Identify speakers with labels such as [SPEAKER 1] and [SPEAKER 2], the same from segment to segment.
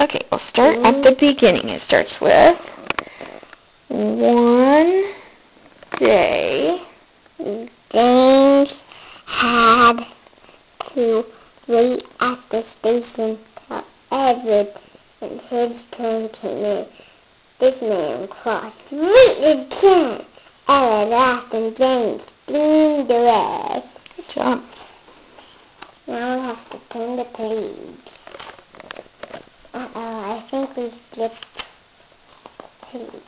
[SPEAKER 1] Okay, we'll start at the beginning. It starts with one day.
[SPEAKER 2] James had to wait at the station till Edward and his turn came in. This man crossed right again. Ella laughed and James steamed away.
[SPEAKER 1] Good job.
[SPEAKER 2] Now we have to turn the page. I think we flipped the page.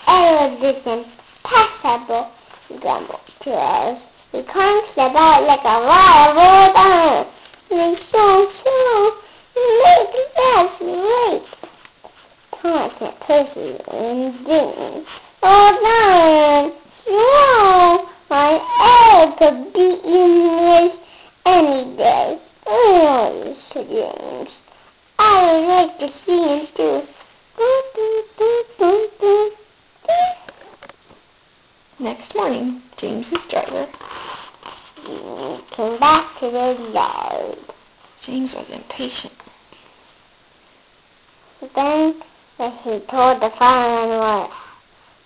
[SPEAKER 2] Ella this impossible grumbled to us. He clanks about like a wild old iron. And he's so slow. Make us wait. Thomas and Percy were indignant. Oh, darn! Slow! My egg could beat you with any day. Oh, said James. I would like to see him too.
[SPEAKER 1] Next morning, James's driver
[SPEAKER 2] came back to the yard.
[SPEAKER 1] James was impatient.
[SPEAKER 2] Then he told the fireman what.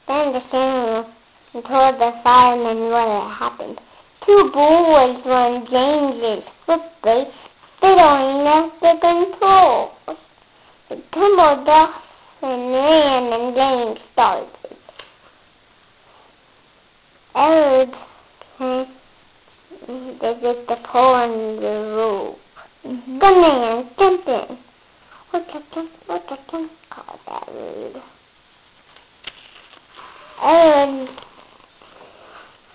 [SPEAKER 2] Then the sailor told the fireman what had happened. Two boys were on James's footplate, fiddling at the controls. They tumbled off and ran, and James started. Edward did the pull on the rope. The man jumped in. What called Edward.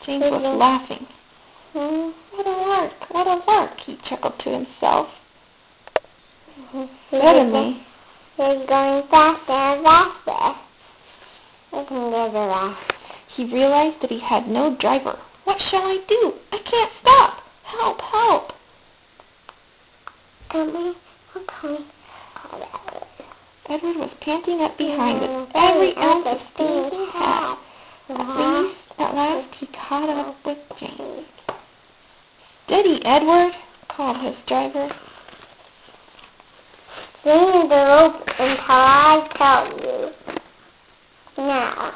[SPEAKER 1] James was laughing. What a lark, he chuckled to himself. Suddenly,
[SPEAKER 2] he's going faster and faster. I can get a laugh.
[SPEAKER 1] He realized that he had no driver. What shall I do? I can't stop. Help, help.
[SPEAKER 2] I'm coming, called Edward.
[SPEAKER 1] Edward was panting up behind with every ounce of steam he had. At last, he caught up with James. Steady, Edward, called his driver.
[SPEAKER 2] Swing the rope until I tell you. Now.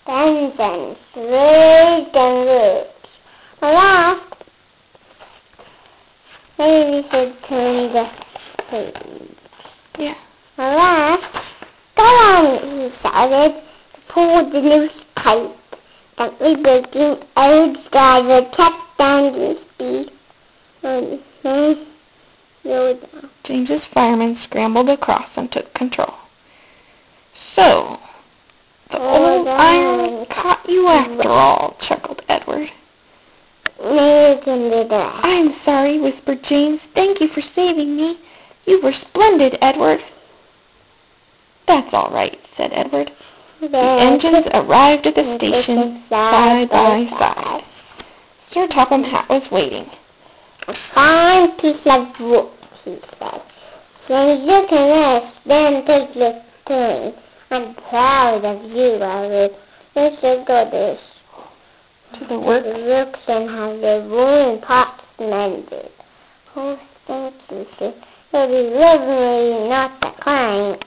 [SPEAKER 2] Then straight and loose. Last, maybe we should turn the page.
[SPEAKER 1] Yeah.
[SPEAKER 2] Last, go on, he shouted, to pull the noose tight. Gently breaking, Edward's driver kept down the speed.
[SPEAKER 1] James's fireman scrambled across and took control. So, the old iron caught you after all, chuckled Edward. I'm sorry, whispered James. Thank you for saving me. You were splendid, Edward. That's all right, said Edward. The engines arrived at the station side by side. Sir Topham Hatt was waiting.
[SPEAKER 2] A fine piece of wood, he said. When you can rest, then take your turn. I'm proud of you, Edward. You should go
[SPEAKER 1] to the works
[SPEAKER 2] and have the wooden pots mended. Oh, thank you, sir. It'll be lovely, not the clank.